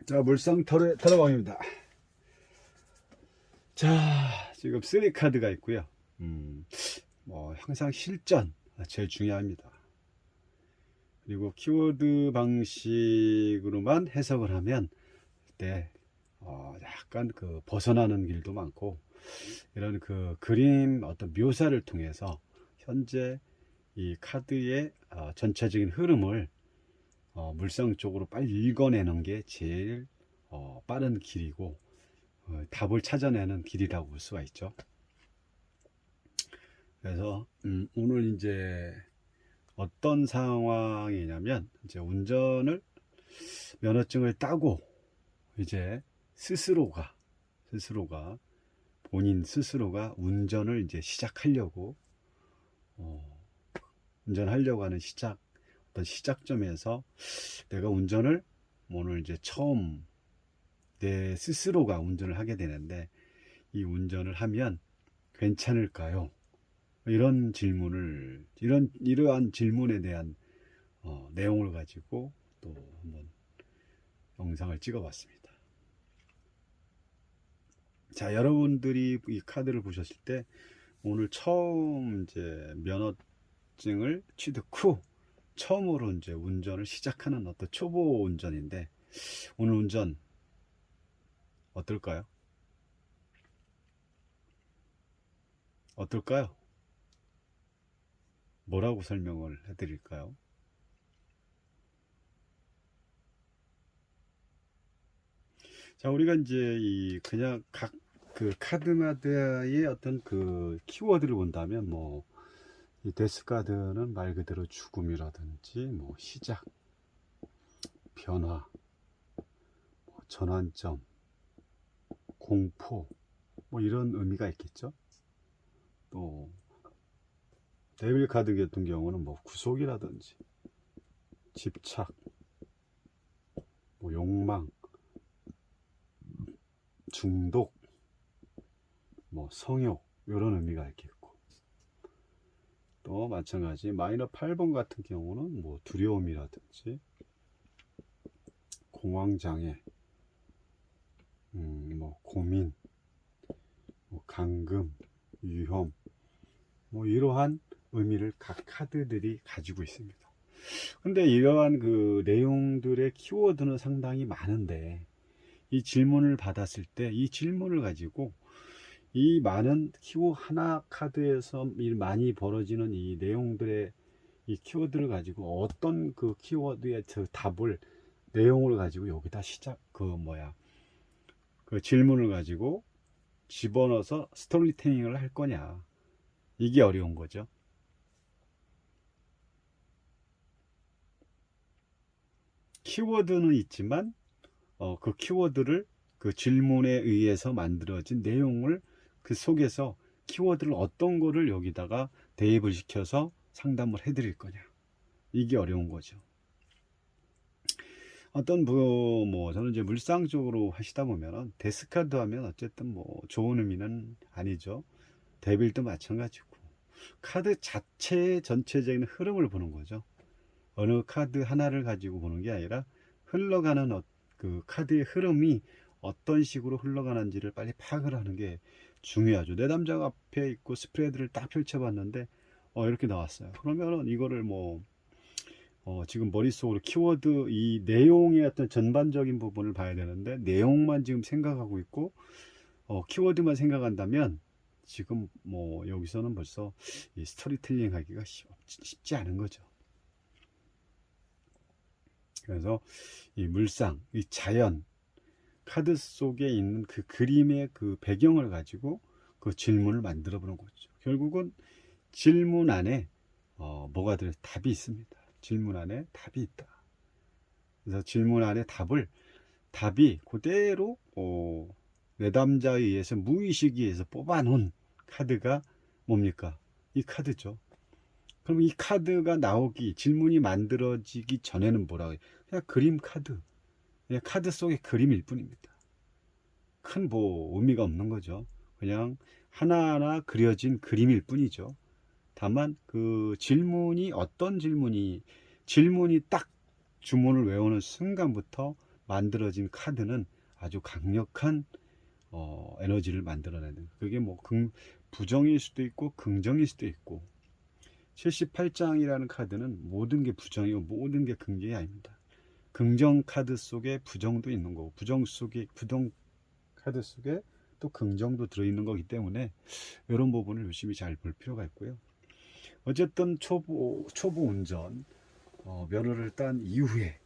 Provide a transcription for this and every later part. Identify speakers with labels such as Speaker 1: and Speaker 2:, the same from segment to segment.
Speaker 1: 자, 물상 털어방입니다. 자, 지금 3카드가 있고요. 항상 실전 제일 중요합니다. 그리고 키워드 방식으로만 해석을 하면 그때 약간 그 벗어나는 길도 많고, 이런 그 그림 어떤 묘사를 통해서 현재 이 카드의 전체적인 흐름을 물상 쪽으로 빨리 읽어내는 게 제일 빠른 길이고, 답을 찾아내는 길이라고 볼 수가 있죠. 그래서 오늘 이제 어떤 상황이냐면, 이제 운전을 면허증을 따고 이제 스스로가 본인 스스로가 운전을 이제 시작하려고 운전하려고 하는 어떤 시작점에서 내가 운전을 오늘 이제 처음 내 스스로가 운전을 하게 되는데, 이 운전을 하면 괜찮을까요? 이러한 질문에 대한 내용을 가지고 또 한번 영상을 찍어 봤습니다. 자, 여러분들이 이 카드를 보셨을 때 오늘 처음 이제 면허증을 취득 후 처음으로 이제 운전을 시작하는 어떤 초보 운전인데, 오늘 운전 어떨까요? 뭐라고 설명을 해드릴까요? 자, 우리가 이제 그냥 각 그 카드마다의 어떤 그 키워드를 본다면, 이 데스카드는 말 그대로 죽음이라든지, 시작, 변화, 전환점, 공포, 이런 의미가 있겠죠. 또 데빌 카드 같은 경우는 구속이라든지 집착, 욕망, 중독, 성욕, 이런 의미가 있겠고, 또 마찬가지 마이너 8번 같은 경우는 두려움이라든지 공황장애, 고민, 감금, 위험, 이러한 의미를 각 카드들이 가지고 있습니다. 근데 이러한 그 내용들의 키워드는 상당히 많은데, 이 질문을 받았을 때 이 질문을 가지고 이 많은 하나 카드에서 많이 벌어지는 이 내용들의 이 키워드를 가지고 어떤 그 키워드의 답을, 내용을 가지고 여기다 그 질문을 가지고 집어넣어서 스토리텔링을 할 거냐, 이게 어려운 거죠. 키워드는 있지만 그 키워드를 그 질문에 의해서 만들어진 내용을 그 속에서 키워드를 어떤 거를 여기다가 대입을 시켜서 상담을 해드릴 거냐, 이게 어려운 거죠. 저는 이제 물상 쪽으로 하시다 보면은 데스카드 하면 어쨌든 좋은 의미는 아니죠. 데빌도 마찬가지고, 카드 자체의 전체적인 흐름을 보는 거죠. 어느 카드 하나를 가지고 보는 게 아니라 흘러가는 그 카드의 흐름이 어떤 식으로 흘러가는지를 빨리 파악을 하는 게 중요하죠. 내담자가 앞에 있고 스프레드를 딱 펼쳐봤는데 이렇게 나왔어요. 그러면은 이거를 지금 머릿속으로 키워드 이 내용의 어떤 전반적인 부분을 봐야 되는데, 내용만 지금 생각하고 있고 키워드만 생각한다면 지금 여기서는 벌써 이 스토리텔링 하기가 쉽지 않은 거죠. 그래서 이 물상, 이 자연, 카드 속에 있는 그 그림의 그 배경을 가지고 그 질문을 만들어 보는 거죠. 결국은 질문 안에 답이 있습니다. 질문 안에 답이 있다. 그래서 질문 안에 답이 그대로 내담자에 의해서 무의식에 의해서 뽑아놓은 카드가 뭡니까? 이 카드죠. 그럼 이 카드가 질문이 만들어지기 전에는 뭐라고 해요? 그냥 그림 카드. 그냥 카드 속의 그림일 뿐입니다. 큰 의미가 없는 거죠. 그냥 하나하나 그려진 그림일 뿐이죠. 다만 그 질문이 딱 주문을 외우는 순간부터 만들어진 카드는 아주 강력한 에너지를 만들어내는, 그게 뭐 부정일 수도 있고 긍정일 수도 있고, 78장이라는 카드는 모든 게 부정이고 모든 게 긍정이 아닙니다. 긍정 카드 속에 부정도 있는 거고, 부정 카드 속에 또 긍정도 들어있는 거기 때문에 이런 부분을 열심히 잘 볼 필요가 있고요. 어쨌든 초보 운전, 면허를 딴 이후에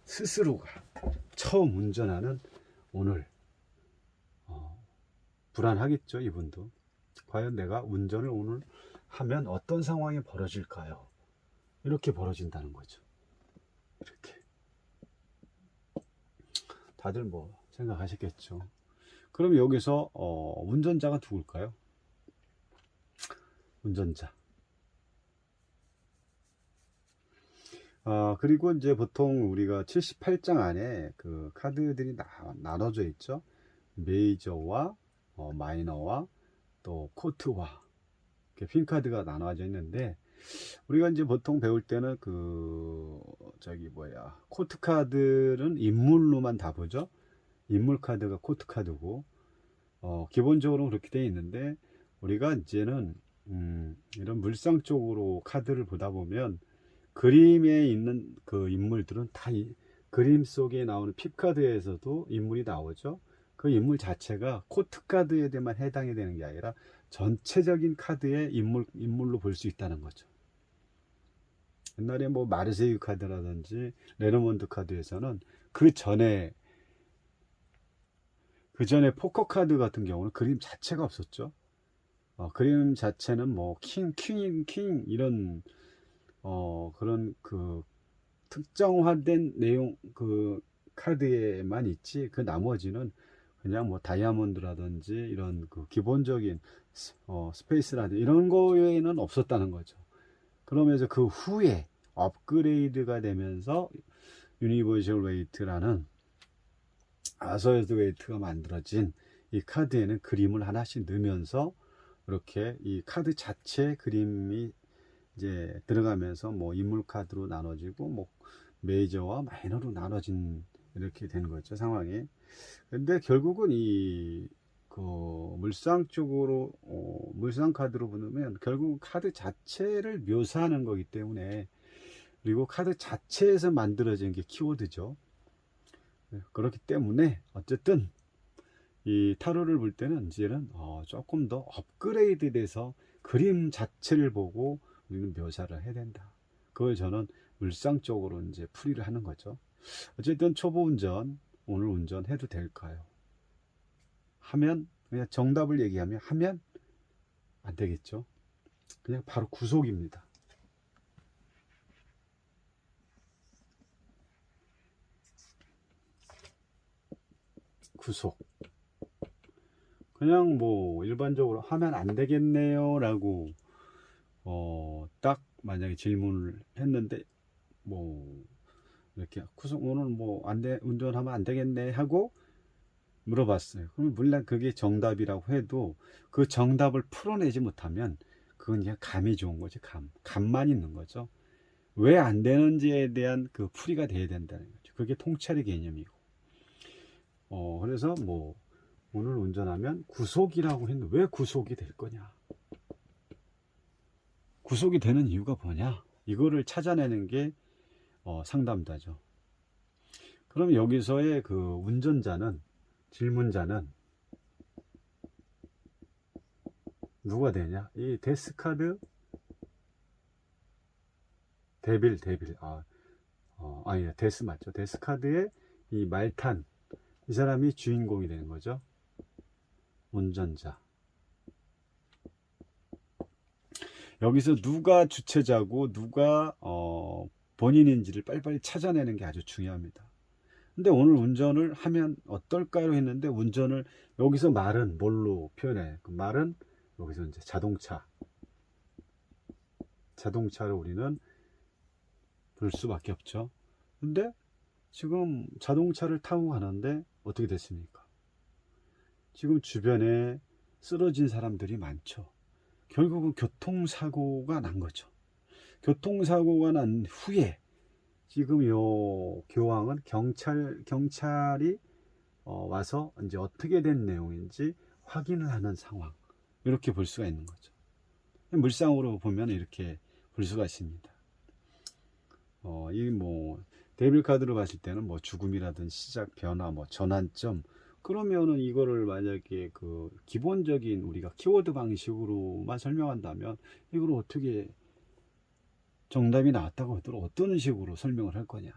Speaker 1: 스스로가 처음 운전하는 오늘, 불안하겠죠. 이분도 과연 내가 운전을 오늘 하면 어떤 상황이 벌어질까요? 이렇게 벌어진다는 거죠. 이렇게 다들 뭐 생각하시겠죠. 그럼 여기서 운전자가 누굴까요? 운전자. 그리고 이제 보통 우리가 78장 안에 그 카드들이 나눠져 있죠. 메이저와 마이너와 또 코트와 핀 카드가 나눠져 있는데, 우리가 이제 보통 배울 때는 코트 카드는 인물로만 다 보죠. 인물 카드가 코트 카드고, 기본적으로 그렇게 되어 있는데, 우리가 이제는 이런 물상 쪽으로 카드를 보다 보면 그림에 있는 그 인물들은 다 그림 속에 나오는 픽카드에서도 인물이 나오죠. 그 인물 자체가 코트 카드에만 해당이 되는 게 아니라 전체적인 카드의 인물로 볼 수 있다는 거죠. 옛날에 뭐 마르세유 카드라든지 레노먼드 카드에서는 그 전에 포커 카드 같은 경우는 그림 자체가 없었죠. 그림 자체는 뭐 킹 이런 그런 그 특정화된 내용 그 카드에만 있지, 그 나머지는 그냥 뭐 다이아몬드라든지 이런 그 기본적인 스페이스라든지 이런 거에는 없었다는 거죠. 그러면서 그 후에 업그레이드가 되면서 유니버셜 웨이트라는 아서드 웨이트가 만들어진 이 카드에는 그림을 하나씩 넣으면서 이렇게 이 카드 자체 그림이 이제 들어가면서 뭐 인물 카드로 나눠지고 뭐 메이저와 마이너로 나눠진 이렇게 된 거죠, 상황이. 근데 결국은 그 물상 쪽으로 물상 카드로 보면 결국 카드 자체를 묘사하는 거기 때문에, 그리고 카드 자체에서 만들어진 게 키워드죠. 그렇기 때문에 어쨌든 이 타로를 볼 때는 이제는 조금 더 업그레이드 돼서 그림 자체를 보고 우리는 묘사를 해야 된다. 그걸 저는 물상적으로 이제 풀이를 하는 거죠. 어쨌든 초보 운전, 오늘 운전해도 될까요? 하면, 그냥 정답을 얘기하면 하면 안 되겠죠. 그냥 바로 구속입니다. 구속. 그냥 뭐 일반적으로 하면 안 되겠네요 라고 딱 만약에 질문을 했는데, 뭐 이렇게 구속 오늘 뭐 운전하면 안 되겠네 하고 물어봤어요. 그럼 물론 그게 정답이라고 해도 그 정답을 풀어내지 못하면 그건 그냥 감이 좋은 거지. 감만 있는 거죠. 왜 안 되는지에 대한 그 풀이가 돼야 된다는 거죠. 그게 통찰의 개념이고. 그래서 뭐 오늘 운전하면 구속이라고 했는데 왜 구속이 될 거냐? 구속이 되는 이유가 뭐냐? 이거를 찾아내는 게 상담자죠. 그럼 여기서의 그 운전자는, 질문자는 누가 되냐? 이 데스카드 데빌 아니 데스 맞죠? 데스카드의 이 말탄, 이 사람이 주인공이 되는 거죠. 운전자. 여기서 누가 주체자고 누가 본인인지를 빨리빨리 찾아내는 게 아주 중요합니다. 근데 오늘 운전을 하면 어떨까요 했는데, 운전을 여기서 말은 뭘로 표현해? 그 말은 여기서 이제 자동차를 우리는 볼 수밖에 없죠. 근데 지금 자동차를 타고 가는데 어떻게 됐습니까? 지금 주변에 쓰러진 사람들이 많죠. 결국은 교통사고가 난 거죠. 교통사고가 난 후에 지금 요 교황은 경찰이 와서 이제 어떻게 된 내용인지 확인을 하는 상황, 이렇게 볼 수가 있는 거죠. 물상으로 보면 이렇게 볼 수가 있습니다. 이 뭐 데빌 카드로 봤을 때는 뭐 죽음이라든 시작, 변화, 뭐 전환점, 그러면은 이거를 만약에 그 기본적인 우리가 키워드 방식으로만 설명한다면 이걸 어떻게 정답이 나왔다고 하더라도 어떤 식으로 설명을 할 거냐.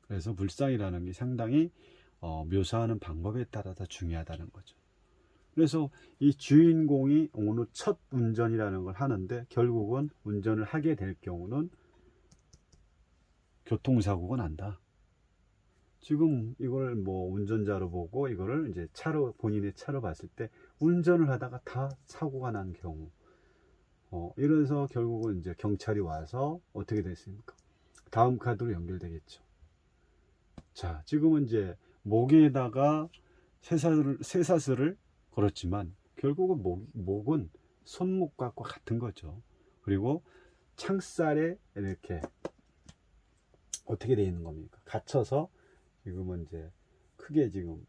Speaker 1: 그래서 물상이라는 게 상당히 묘사하는 방법에 따라서 중요하다는 거죠. 그래서 이 주인공이 오늘 첫 운전이라는 걸 하는데 결국은 운전을 하게 될 경우는 교통사고가 난다. 지금 이걸 뭐 운전자로 보고 이거를 이제 본인의 차로 봤을 때 운전을 하다가 다 사고가 난 경우, 이래서 결국은 이제 경찰이 와서 어떻게 됐습니까? 다음 카드로 연결되겠죠. 자, 지금은 이제 목에다가 쇠사슬을 걸었지만 결국은 목은 손목과 같은 거죠. 그리고 창살에 이렇게 어떻게 되어 있는 겁니까? 갇혀서 지금은 이제 크게 지금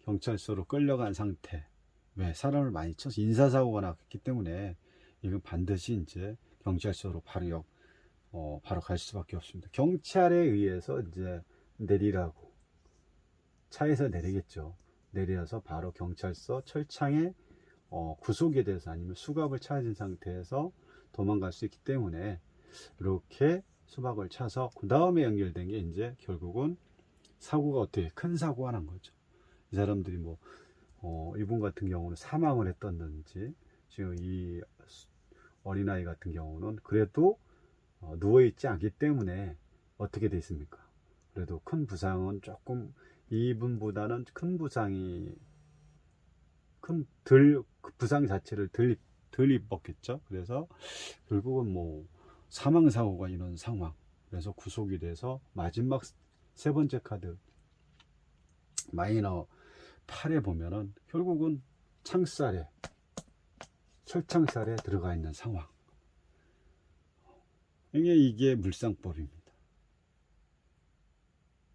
Speaker 1: 경찰서로 끌려간 상태. 왜? 사람을 많이 쳐서 인사사고가 났기 때문에 이건 반드시 이제 경찰서로 바로 바로 갈 수밖에 없습니다. 경찰에 의해서 이제 내리라고, 차에서 내리겠죠. 내려서 바로 경찰서 철창에 구속이 돼서 아니면 수갑을 차진 상태에서 도망갈 수 있기 때문에 이렇게 수박을 차서 그 다음에 연결된 게 이제 결국은 사고가 어떻게 큰 사고가 난 거죠. 이 사람들이 뭐 이분 같은 경우는 사망을 했던지, 지금 이 어린아이 같은 경우는 그래도 누워있지 않기 때문에 어떻게 돼 있습니까? 그래도 큰 부상은 조금 이분보다는 큰 부상이 그 부상 자체를 덜 입었겠죠. 그래서 결국은 뭐 사망사고가 이런 상황. 그래서 구속이 돼서 마지막 세 번째 카드 마이너 8에 보면은 결국은 철창살에 들어가 있는 상황. 이게 물상법입니다.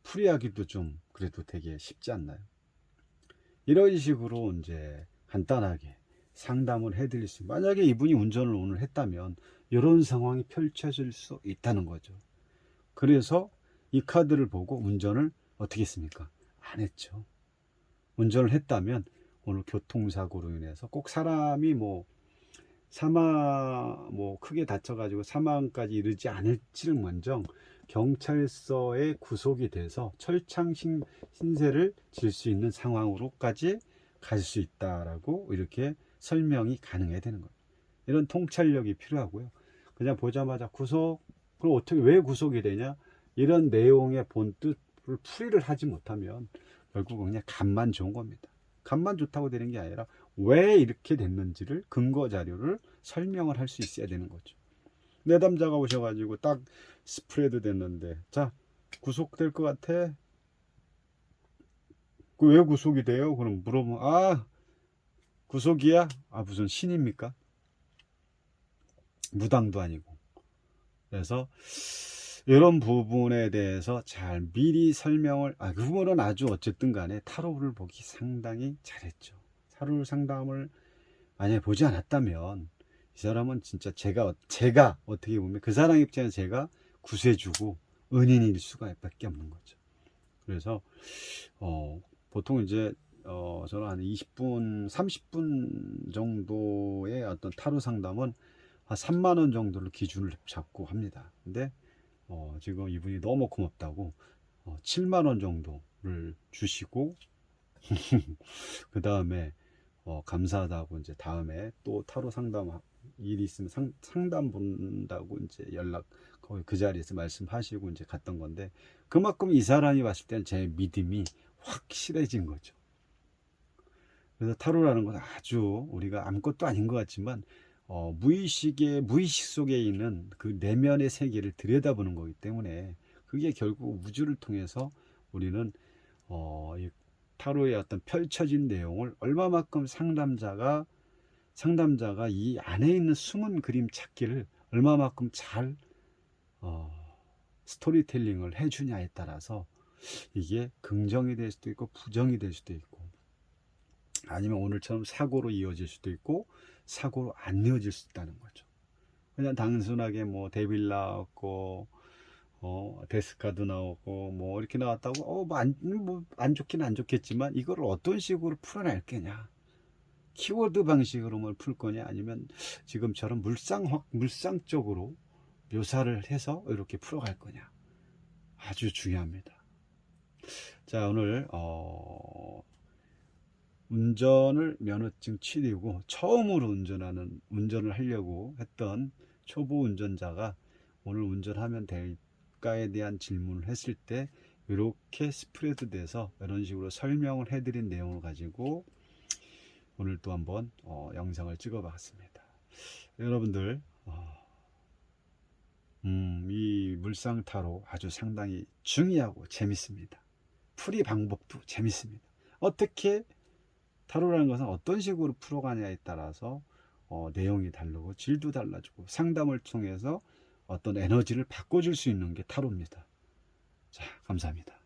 Speaker 1: 풀이하기도 좀 그래도 되게 쉽지 않나요? 이런 식으로 이제 간단하게 상담을 해드릴 수, 만약에 이분이 운전을 오늘 했다면 이런 상황이 펼쳐질 수 있다는 거죠. 그래서 이 카드를 보고 운전을 어떻게 했습니까? 안 했죠. 운전을 했다면 오늘 교통사고로 인해서 꼭 사람이 크게 다쳐가지고 사망까지 이르지 않을지를 먼저 경찰서에 구속이 돼서 철창 신세를 질 수 있는 상황으로까지 갈 수 있다라고 이렇게 설명이 가능해야 되는 거예요. 이런 통찰력이 필요하고요. 그냥 보자마자 그럼 왜 구속이 되냐? 이런 내용의 본뜻을 풀이를 하지 못하면 결국은 그냥 값만 좋은 겁니다. 값만 좋다고 되는 게 아니라 왜 이렇게 됐는지를 근거 자료를 설명을 할 수 있어야 되는 거죠. 내담자가 오셔가지고 딱 스프레드 됐는데, 자, 구속될 것 같아? 왜 구속이 돼요? 그럼 물어보면, 구속이야? 무슨 신입니까? 무당도 아니고. 그래서 이런 부분에 대해서 잘 미리 설명을, 그분은 아주 어쨌든 간에 타로를 보기 상당히 잘했죠. 타로 상담을 만약에 보지 않았다면 이 사람은 진짜 제가 어떻게 보면 그 사람 입장에서 제가 구세주고 은인일 수가 밖에 없는 거죠. 그래서 보통 이제 저는 한 20분 30분 정도의 어떤 타로 상담은 한 3만 원 정도를 기준을 잡고 합니다. 근데 지금 이분이 너무 고맙다고 7만 원 정도를 주시고 그 다음에 감사하다고 이제 다음에 또 타로 상담 일이 있으면 상담 본다고 이제 거기 그 자리에서 말씀하시고 이제 갔던 건데, 그만큼 이 사람이 봤을 때는 제 믿음이 확실해진 거죠. 그래서 타로라는 건 아주 우리가 아무것도 아닌 것 같지만 무의식 속에 있는 그 내면의 세계를 들여다보는 거기 때문에 그게 결국 우주를 통해서 우리는 이 타로의 어떤 펼쳐진 내용을 얼마만큼 상담자가 이 안에 있는 숨은 그림 찾기를 얼마만큼 잘 스토리텔링을 해주냐에 따라서 이게 긍정이 될 수도 있고 부정이 될 수도 있고, 아니면 오늘처럼 사고로 이어질 수도 있고 사고로 안 이어질 수 있다는 거죠. 그냥 단순하게 뭐 데빌 나왔고 데스카드 나오고 뭐 이렇게 나왔다고 안 좋긴 안 좋겠지만 이걸 어떤 식으로 풀어낼 거냐, 키워드 방식으로 뭘 풀 거냐, 아니면 지금처럼 물상적으로 묘사를 해서 이렇게 풀어갈 거냐, 아주 중요합니다. 자, 오늘 운전을 면허증 취득이고 처음으로 운전을 하려고 했던 초보 운전자가 오늘 운전하면 될까에 대한 질문을 했을 때 이렇게 스프레드 돼서 이런 식으로 설명을 해드린 내용을 가지고 오늘 또 한번 영상을 찍어 봤습니다. 여러분들 이 물상타로 아주 상당히 중요하고 재밌습니다. 풀이 방법도 재밌습니다. 어떻게 타로라는 것은 어떤 식으로 풀어가냐에 따라서 내용이 다르고 질도 달라지고 상담을 통해서 어떤 에너지를 바꿔줄 수 있는 게 타로입니다. 자, 감사합니다.